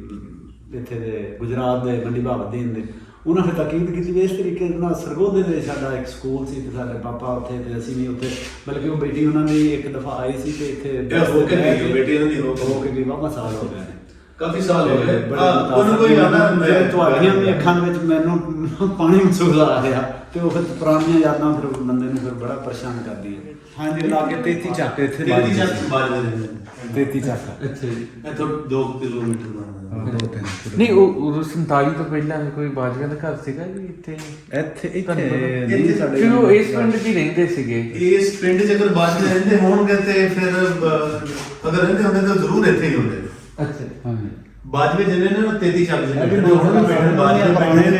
ਇੱਥੇ ਦੇ ਗੁਜਰਾਤ ਦੇ ਮੰਡੀ ਬਾਬ ਦੇ ਹੁੰਦੇ। ਉਹਨਾਂ ਨੇ ਤਾਕੀਦ ਕੀਤੀ ਵੀ ਇਸ ਤਰੀਕੇ ਨਾਲ ਸਰਗੋਧੇ ਦੇ ਸਾਡਾ ਇੱਕ ਸਕੂਲ ਸੀ ਤੇ ਸਾਡੇ ਪਾਪਾ ਉੱਥੇ ਤੇ ਅਸੀਂ ਵੀ ਉੱਥੇ, ਬਲਕਿ ਉਹ ਬੇਟੀ ਉਹਨਾਂ ਦੀ ਇੱਕ ਦਫਾ ਆਈ ਸੀ ਤੇ ਇੱਥੇ ਹੋ ਕੇ ਗਈ, ਬੇਟੀ ਉਹਨਾਂ ਦੀ ਹੋ ਕੇ ਗਈ, ਵਾਹਵਾ ਸਾਲ ਹੋ ਗਏ ਨੇ, ਕਾਫੀ ਸਾਲ ਹੋ ਗਏ। ਬੜੇ ਉਹਨੂੰ ਕੋਈ ਆਣਾ ਤੁਹਾਡੀਆਂ ਵੀ ਅੱਖਾਂ ਦੇ ਵਿੱਚ ਮੈਨੂੰ ਪਾਣੀ ਮਹਿਸੂਸ ਆ ਰਿਹਾ ਤੇ ਉਹ ਫਿਰ ਪੁਰਾਣੀਆਂ ਯਾਦਾਂ ਫਿਰ ਬੰਦੇ ਨੂੰ ਫਿਰ ਬੜਾ ਪਰੇਸ਼ਾਨ ਕਰਦੀਆਂ। ਹਾਂਜੀ, ਲਾ ਕੇ 33 ਚੱਕ ਇੱਥੇ 33 ਚੱਕ ਬਾਜਦੇ ਨੇ। 33 ਚੱਕ ਅੱਛਾ ਜੀ। ਇੱਥੋਂ 2 ਕਿਲੋਮੀਟਰ ਦਾ ਨਹੀਂ ਉਹ 47 ਤੋਂ ਪਹਿਲਾਂ ਕੋਈ ਬਾਜੀਆਂ ਦਾ ਘਰ ਸੀਗਾ ਜੀ ਇੱਥੇ? ਇੱਥੇ ਨਹੀਂ ਸਾਡੇ ਫਿਰ ਉਹ ਇਸ ਪਿੰਡ 'ਚ ਹੀ ਰਹਿੰਦੇ ਸੀਗੇ। ਇਸ ਪਿੰਡ 'ਚ ਅਗਰ ਬਾਜਦੇ ਰਹਿੰਦੇ ਹੋਣਗੇ ਤੇ ਫਿਰ ਅਗਰ ਰਹਿੰਦੇ ਹੁੰਦੇ ਤਾਂ ਜ਼ਰੂਰ ਇੱਥੇ ਹੀ ਹੁੰਦੇ। ਅੱਛਾ ਜੀ। ਹਾਂਜੀ, ਬਾਜਵੇ ਜਿਹਨੇ ਨਾ 33 ਚੱਕ ਇਹ ਵੀ ਜਿਹੜੇ ਦੋਨੋਂ ਪਿੰਡ ਬਾਜਵੇ ਪੁਰਾਣੇ ਨੇ।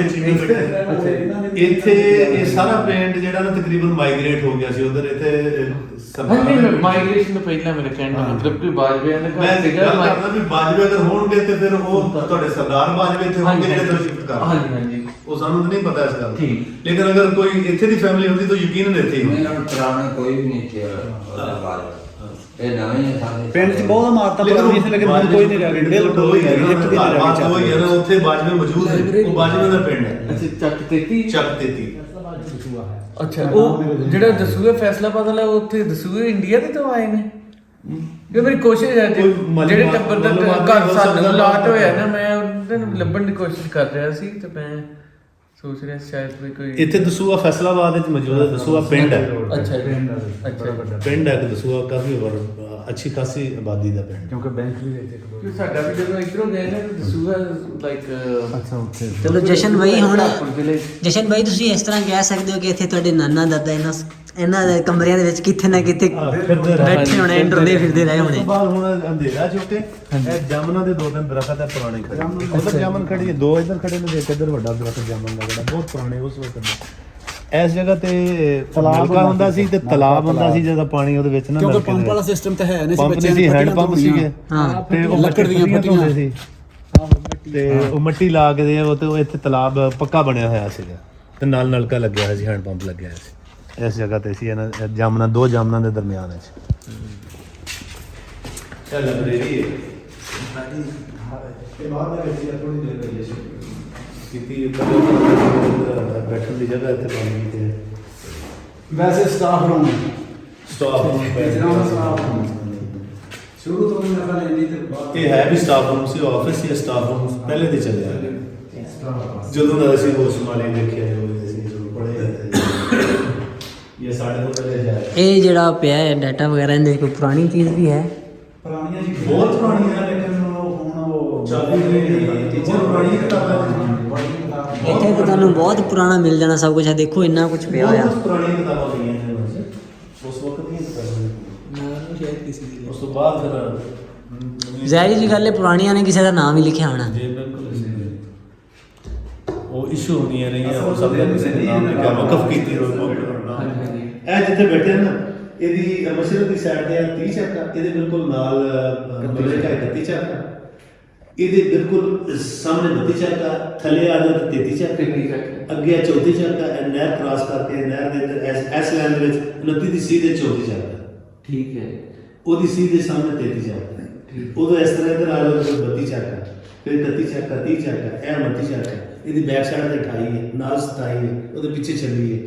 ਇੱਥੇ ਇਹ ਸਾਰਾ ਪਿੰਡ ਜਿਹੜਾ ਨਾ ਤਕਰੀਬਨ ਮਾਈਗ੍ਰੇਟ ਹੋ ਗਿਆ ਸੀ ਉਧਰ। ਇੱਥੇ ਨਹੀਂ ਮਾਈਗ੍ਰੇਸ਼ਨ ਤੋਂ ਪਹਿਲਾਂ ਮੇਰੇ ਕਹਿਣ ਦਾ ਮਤਲਬ ਕਿ ਬਾਜਵੇ ਦਾ ਮੈਂ ਘਰ ਸੀਗਾ। ਗੱਲ ਕਰਦਾ ਵੀ ਬਾਜਵੇ ਅਗਰ ਹੋਣਗੇ ਤੇ ਫਿਰ ਉਹ ਤੁਹਾਡੇ ਸਰਦਾਰ ਬਾਜਵੇ ਇੱਥੇ ਹੋਣਗੇ ਜਿਹੜੇ ਤੁਸੀਂ ਸ਼ਿਫਟ ਕਰ। ਹਾਂਜੀ ਹਾਂਜੀ। ਉਹ ਸਾਨੂੰ ਤਾਂ ਨਹੀਂ ਪਤਾ ਇਸ ਗੱਲ ਦਾ। ਠੀਕ। ਲੇਕਿਨ ਅਗਰ ਕੋਈ ਇੱਥੇ ਦੀ ਫੈਮਿਲੀ ਹੁੰਦੀ ਤਾਂ ਯਕੀਨਨ ਇੱਥੇ ਹੀ ਹੁੰਦੀ। ਨਹੀਂ ਹੁਣ ਪੁਰਾਣੇ ਕੋਈ ਵੀ ਨਹੀਂ ਇੱਥੇ ਉਹਦਾ ਬਾਅਦ ਇਹ ਨਵੇਂ ਹੀ ਸਾਰੇ ਪਿੰਡ 'ਚ ਬਹੁਤ ਇਮਾਰਤਾਂ ਪੁਰਾਣੀਆਂ ਸੀ ਲੇਕਿਨ ਹੁਣ ਕੋਈ ਨਹੀਂ ਰਹਿ ਗਈ ਬਿਲਕੁਲ ਹੀ ਇੱਕ ਵੀ ਨਹੀਂ ਰਹਿ ਉਹ ਹੀ ਹੈ ਨਾ, ਉੱਥੇ ਬਾਜਵੇ ਮੌਜੂਦ ਹੈ, ਉਹ ਬਾਜਵੇ ਦਾ ਪਿੰਡ ਹੈ, ਅੱਛਾ ਚੱਕ ਤੇਤੀ ਚੱਕ ਤੇਤੀ। ਅੱਛਾ ਉਹ ਜਿਹੜਾ ਦਸੂਹੇ ਫੈਸਲਾਬਾਦ ਵਾਲਾ ਉੱਥੇ ਦਸੂਹੇ ਇੰਡੀਆ ਦੇ ਤੋਂ ਆਏ ਨੇ ਕਿ ਮੇਰੀ ਕੋਸ਼ਿਸ਼ ਹੈ ਕੋਈ ਜਿਹੜੇ ਟੱਬਰ ਦਾ ਮਾਲੂਮਾਤ ਘਰ ਨਹੀਂ ਹੋ ਸਾਨੂੰ ਸਕਦਾ। ਲਾਟ ਹੋਇਆ ਨਾ ਮੈਂ ਉਹਨਾਂ ਨੂੰ ਲੱਭਣ ਦੀ ਕੋਸ਼ਿਸ਼ ਕਰ ਰਿਹਾ ਸੀ ਤੇ ਮੈਂ ਸੋਚ ਰਿਹਾ ਸ਼ਾਇਦ ਵੀ ਕੋਈ ਇੱਥੇ ਦਸੂਆ ਫੈਸਲਾਬਾਦ ਵਿੱਚ ਮੌਜੂਦ ਹੈ। ਦਸੂਆ ਪਿੰਡ ਹੈ, ਅੱਛਾ ਅੱਛਾ ਪਿੰਡ ਹੈ ਕਿ ਦਸੂਆ ਕਾਫੀ ਅੱਛੀ ਖਾਸੀ ਆਬਾਦੀ ਦਾ ਪਿੰਡ। ਕਿਉਂਕਿ ਬੈਂਕ ਵੀ ਵਿੱਚ ਕਿ ਸਾਡਾ ਵੀ ਜਦੋਂ ਇਧਰੋਂ ਗਏ ਨਾ ਦਸੂਹਾ ਲਾਈਕ ਅੱਛਾ ਉੱਥੇ ਚਲੋ ਜਸ਼ਨ ਭਾਈ ਹੁਣ ਹੁਸ਼ਿਆਰਪੁਰ ਜ਼ਿਲ੍ਹੇ ਜਸ਼ਨ ਭਾਈ ਤੁਸੀਂ ਇਸ ਤਰ੍ਹਾਂ ਕਹਿ ਸਕਦੇ ਹੋ ਕਿ ਇੱਥੇ ਤੁਹਾਡੇ ਨਾਨਾ ਦਾਦਾ ਇਹਨਾਂ ਦੇ ਕਮਰਿਆਂ ਦੇ ਵਿੱਚ ਕਿੱਥੇ ਨਾ ਕਿਤੇ ਬੈਠੇ ਹੋਣੇ ਡਰਦੇ ਫਿਰਦੇ ਰਹੇ ਹੋਣੇ। ਉਸ ਤੋਂ ਬਾਅਦ ਹੁਣ ਅੰਧੇਰਾ ਚੁੱਕੇ ਇਹ ਜਾਮਨਾਂ ਦੇ 2-3 ਦਰਖਤ ਹੈ ਪੁਰਾਣੇ ਖੜੇ। ਉੱਧਰ ਜਾਮਨ ਖੜੀ ਹੈ, 2 ਇੱਧਰ ਖੜੇ ਨੇ, ਇੱਕ ਇੱਧਰ ਵੱਡਾ ਦਰਖਤ ਜਾਮਨ ਦਾ ਜਿਹੜਾ ਬਹੁਤ ਪੁਰਾਣੇ ਉਸ ਵਕਤ ਦੇ। ਇਸ ਜਗ੍ਹਾ ਤੇ ਨਲਕਾ ਹੁੰਦਾ ਸੀ ਤੇ ਤਲਾਬ ਹੁੰਦਾ ਸੀ ਜਿਹਦਾ ਪਾਣੀ ਉਹਦੇ ਵਿੱਚ ਨਾ ਕਿਉਂਕਿ ਪੰਪ ਵਾਲਾ ਸਿਸਟਮ ਤਾਂ ਹੈ ਨਹੀਂ ਸੀ, ਪੰਪ ਬੱਚਿਆਂ ਨਹੀਂ ਸੀ, ਨੇ ਹੈਂਡ ਪੰਪ ਸੀਗੇ ਹਾਂ। ਤੇ ਉਹ ਲੱਕੜ ਦੀਆਂ ਫੱਟੀਆਂ ਫੱਟੀਆਂ ਸੀ ਤੇ ਉਹ ਮਿੱਟੀ ਲਾ ਕੇ ਦੇ ਉਹ ਤੇ ਉਹ ਇੱਥੇ ਤਲਾਬ ਪੱਕਾ ਬਣਿਆ ਹੋਇਆ ਸੀਗਾ ਤੇ ਨਾਲ ਨਲਕਾ ਲੱਗਿਆ ਹੋਇਆ ਸੀ, ਹੈਂਡ ਪੰਪ ਲੱਗਿਆ ਹੋਇਆ ਸੀ। ਇਸ ਜਗ੍ਹਾ ਤੇ ਸੀ ਇਹਨਾਂ ਜਾਮਨਾਂ 2 ਜਾਮਨਾਂ ਦੇ ਦਰਮਿਆਨ ਵਿੱਚ ਇਹ ਲਾਇਬ੍ਰੇਰੀ ਹੈ ਇਹ ਬਾਹਰ ਦੇ ਵਿੱਚ ਥੋੜੀ ਦੇਰ ਪਹਿਲੇ ਸੀ ਕਿਤੇ ਬੈਠਣ ਦੀ ਜਗ੍ਹਾ ਇੱਥੇ ਬਣ ਗਈ ਤੇ ਵੈਸੇ ਸਟਾਫ ਰੂਮ ਸਟਾਫ ਸ਼ੁਰੂ ਤੋਂ ਮੈਂ ਪਹਿਲੇ ਨਹੀਂ ਤੇ ਬਾਅਦ ਇਹ ਹੈ ਵੀ ਸਟਾਫ ਰੂਮ ਸੀ, ਆਫਿਸ ਸੀ, ਸਟਾਫ ਰੂਮ ਪਹਿਲੇ ਤੇ ਚੱਲਿਆ ਜਦੋਂ ਦਾ ਅਸੀਂ ਉਹ ਸਮਾਲੇ ਦੇਖਿਆ ਜੋ ਅਸੀਂ ਜਦੋਂ ਪੜ੍ਹੇ ਇਹ ਸਾਡੇ ਤੋਂ ਪਹਿਲੇ ਜਾਇਆ ਇਹ ਜਿਹੜਾ ਪਿਆ ਹੈ ਡਾਟਾ ਵਗੈਰਾ ਇਹਦੇ ਕੋਈ ਪੁਰਾਣੀ ਚੀਜ਼ ਵੀ ਹੈ? ਪੁਰਾਣੀਆਂ ਜੀ ਬਹੁਤ ਪੁਰਾਣੀ ਹੈ ਲੇਕਿਨ ਹੁਣ ਉਹ ਚਾਬੀ ਦੀ ਟੀਚਰ ਪੁਰਾਣੀ ਕਿਤਾਬਾਂ ਇੱਥੇ ਤਾਂ ਤੁਹਾਨੂੰ ਬਹੁਤ ਪੁਰਾਣਾ ਮਿਲ ਜਾਣਾ ਸਭ ਕੁਝ ਹੈ। ਦੇਖੋ ਇੰਨਾ ਕੁਝ ਪਿਆ ਹੋਇਆ। ਬਹੁਤ ਪੁਰਾਣੀਆਂ ਕਿਤਾਬਾਂ ਪਈਆਂ ਨੇ ਉਸ ਵਕਤ ਦੀਆਂ ਕਿਤਾਬਾਂ ਉਸ ਤੋਂ ਬਾਅਦ ਫਿਰ ਜ਼ਾਹਿਰ ਜੀ ਗੱਲ ਹੈ ਪੁਰਾਣੀਆਂ ਨੇ ਕਿਸੇ ਦਾ ਨਾਮ ਹੀ ਲਿਖਿਆ ਹੋਣਾ। ਜੀ ਬਿਲਕੁਲ ਉਹ ਇਸ਼ੂ ਹੁੰਦੀਆਂ ਰਹੀਆਂ ਉਹ ਸਭ ਦਾ ਕਿਸੇ ਨੇ ਨਾਮ ਲਿਖਿਆ ਵਕਫ ਕੀਤੀ ਇਹ ਜਿੱਥੇ ਬੈਠੇ ਨਾ ਇਹਦੀ ਮਸ਼ਰਕ ਦੀ ਸਾਈਡ ਤੇ 30 ਚੱਕਾ ਇਹਦੇ ਬਿਲਕੁਲ ਨਾਲ ਦੁਲੇ ਕਾ 31 ਚੱਕਾ ਇਹਦੇ ਬਿਲਕੁਲ ਸਾਹਮਣੇ 32 ਚੱਕਾ ਥੱਲੇ ਆ ਜਾਓ ਤੇ 33 ਚੱਕਾ ਅੱਗੇ 34 ਚੱਕਾ ਇਹ ਨਹਿਰ ਕ੍ਰਾਸ ਕਰਕੇ ਨਹਿਰ ਦੇ ਅੰਦਰ ਐਸ ਲਾਈਨ ਦੇ ਵਿੱਚ 29 ਦੀ ਸੀ ਦੇ 34 ਚੱਕਾ ਠੀਕ ਹੈ ਉਹਦੀ ਸੀ ਦੇ ਸਾਹਮਣੇ 33 ਚੱਕਾ ਉਦੋਂ ਇਸ ਤਰ੍ਹਾਂ ਇਧਰ ਆ ਜਾਓ ਤੇ 32 ਚੱਕਾ ਫਿਰ 31 ਚੱਕਾ 30 ਚੱਕਾ ਇਹ 29 ਚੱਕਾ ਇਹਦੀ ਬੈਕ ਸਾਈਡ ਤੇ 28 ਹੈ ਨਾਲ 27 ਹੈ ਉਹਦੇ ਪਿੱਛੇ 26 ਹੈ।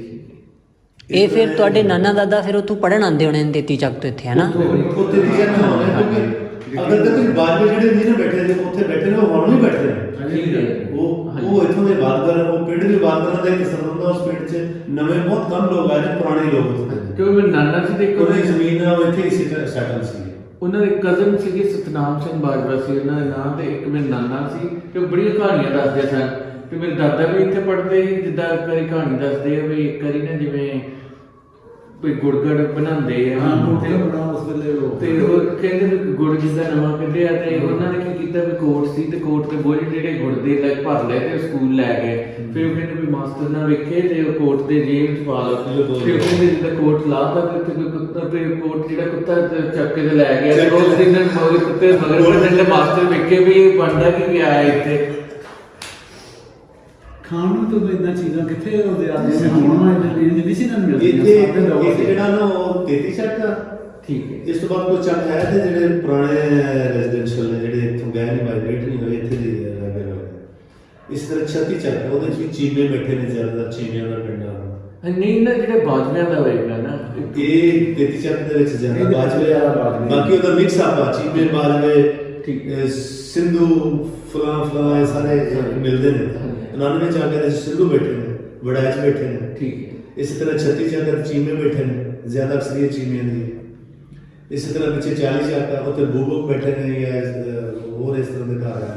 ਇਹ ਫਿਰ ਤੁਹਾਡੇ ਨਾਨਾ ਦਾਦਾ ਫਿਰ ਉੱਥੋਂ ਪੜਨ ਆਉਂਦੇ ਹੋਣੇ ਨੇ 33 ਚੱਕ ਤੋਂ ਇੱਥੇ ਹੈ ਨਾ? ਉੱਥੇ ਦੀ ਜਗ੍ਹਾ ਹੋਣਾ ਕਿਉਂਕਿ ਅਗਰ ਤਾਂ ਕੋਈ ਬਾਜਵੇ ਜਿਹੜੇ ਨਹੀਂ ਨਾ ਬੈਠੇ ਨੇ ਉੱਥੇ ਬੈਠੇ ਨੇ ਉਹ ਹੁਣ ਵੀ ਬੈਠੇ ਨੇ ਠੀਕ ਹੈ ਉਹ ਇੱਥੋਂ ਦੇ ਬਾਦਗਰ ਉਹ ਪਿੰਡ ਦੇ ਬਾਦਗਰਾਂ ਦਾ ਇੱਕ ਸੰਬੰਧ ਉਸ ਪਿੰਡ 'ਚ ਨਵੇਂ ਬਹੁਤ ਕਮ ਲੋਕ ਆਏ ਨੇ ਪੁਰਾਣੇ ਲੋਕ ਉੱਥੇ ਕਿਉਂਕਿ ਮੇਰੇ ਨਾਨਾ ਸੀ ਤੇ ਉਹਦੀ ਜ਼ਮੀਨ ਆ ਉਹ ਇੱਥੇ ਹੀ ਸੈਟਲ ਸੀ। ਉਹਨਾਂ ਦੇ ਕਜ਼ਨ ਸੀਗੇ ਸਤਨਾਮ ਸਿੰਘ ਬਾਜਵਾ ਸੀ ਉਹਨਾਂ ਦੇ ਨਾਂ ਤੇ ਇੱਕ ਮੇਰੇ ਨਾਨਾ ਸੀ ਤੇ ਉਹ ਬੜੀਆਂ ਕਹਾਣੀਆਂ ਦੱਸਦੇ ਸਨ ਤੇ ਮੇਰੇ ਦਾਦਾ ਵੀ ਇੱਥੇ ਪੜ੍ਹਦੇ ਸੀ ਜਿੱਦਾਂ ਕਰੀ ਕਹਾਣੀ ਦੱਸਦੇ ਆ ਵੀ ਇੱਕ ਵਾਰੀ ਨਾ ਜਿਵੇਂ ਕੋਈ ਗੁੜਗੜ ਬਣਾਉਂਦੇ ਆ ਉਸ ਵੇਲੇ ਤੇ ਉਹ ਕਹਿੰਦੇ ਵੀ ਗੁੜ ਜਿੱਦਾਂ ਨਵਾਂ ਕੱਢਿਆ ਤੇ ਉਹਨਾਂ ਨੇ ਕੀ ਕੀਤਾ ਵੀ ਕੋਟ ਸੀ ਤੇ ਕੋਟ ਤੇ ਬੋਝ ਜਿਹੜੇ ਗੁੜ ਦੇ ਲੈ ਭਰ ਲਏ ਤੇ ਸਕੂਲ ਲੈ ਗਏ ਫਿਰ ਉਹ ਕਹਿੰਦੇ ਵੀ ਮਾਸਟਰ ਨਾਲ ਵੇਖੇ ਤੇ ਉਹ ਕੋਟ ਦੇ ਜੇਬ ਚ ਪਾ ਲਓ ਫਿਰ ਉਹ ਕਹਿੰਦੇ ਜਿੱਦਾਂ ਕੋਟ ਲਾਤਾ ਤੇ ਉੱਥੇ ਕੋਈ ਕੁੱਤਾ ਤੇ ਕੋਟ ਜਿਹੜਾ ਕੁੱਤਾ ਚੱਕ ਕੇ ਤੇ ਲੈ ਗਿਆ ਤੇ ਉਸ ਦਿਨ ਮਗਰ ਕੁੱਤੇ ਮਗਰ ਬੰਦੇ ਮਾਸਟਰ ਵੇਖੇ ਵੀ ਇਹ ਬਣਦਾ ਕੀ ਆਇਆ ਇੱਥੇ ਖਾਣ ਨੂੰ ਤਾਂ ਇਦਾਂ ਚੀਜ਼ਾਂ ਕਿੱਥੇ ਹੁੰਦੇ ਆ ਜਿਵੇਂ ਹੁਣ ਇਹ ਵੀ ਸੀ ਨਾ ਮਿਲਦੀ ਇਹ ਜਿਹੜਾ ਨਾ ਉਹ 33 ਚੱਕਾ ਠੀਕ ਹੈ ਇਸ ਤੋਂ ਬਾਅਦ ਕੋਈ ਚੱਕ ਹੈ ਤੇ ਜਿਹੜੇ ਪੁਰਾਣੇ ਰੈਜ਼ੀਡੈਂਸ਼ੀਅਲ ਨੇ ਜਿਹੜੇ ਇੱਥੋਂ ਗਏ ਨਹੀਂ ਮਾਈਗ੍ਰੇਟ ਨਹੀਂ ਹੋਏ ਇੱਥੇ ਦੇ ਰਹਿ ਗਏ ਹੋਏ। ਇਸ ਤਰ੍ਹਾਂ 36 ਚੱਕ ਉਹਦੇ 'ਚ ਵੀ ਚੀਮੇ ਬੈਠੇ ਨੇ ਜ਼ਿਆਦਾਤਰ ਚੀਮਿਆਂ ਦਾ ਪਿੰਡ ਆ ਨਹੀਂ ਨਾ ਜਿਹੜੇ ਬਾਜਵਿਆਂ ਦਾ ਹੋਏਗਾ ਨਾ ਇਹ 33 ਚੱਕ ਦੇ ਵਿੱਚ ਜ਼ਿਆਦਾ ਬਾਜਵੇ ਬਾਕੀ ਉਹਦਾ ਮਿਕਸ ਆ ਚੀਮੇ ਬਾਜਵੇ ਠੀਕ ਸਿੰਧੂ ਫਲਾਂ ਇਹ ਸਾਰੇ ਮਿਲਦੇ ਨੇ 99 ਚੱਕ ਦੇ ਸਿੰਧੂ ਬੈਠੇ ਨੇ ਵੜਾਇਚ ਬੈਠੇ ਨੇ ਠੀਕ ਹੈ ਇਸੇ ਤਰ੍ਹਾਂ 36 ਚੱਕ ਚੀਮੇ ਬੈਠੇ ਨੇ ਜ਼ਿਆਦਾ ਅਕਸਰੀਅਤ ਚੀਮਿਆਂ ਦੀ ਇਸੇ ਤਰ੍ਹਾਂ ਪਿੱਛੇ 40 ਚੱਕ ਉੱਥੇ ਬੂਬਕ ਬੈਠੇ ਨੇ ਜਾਂ ਹੋਰ ਇਸ ਤਰ੍ਹਾਂ ਦੇ ਘਰ ਆ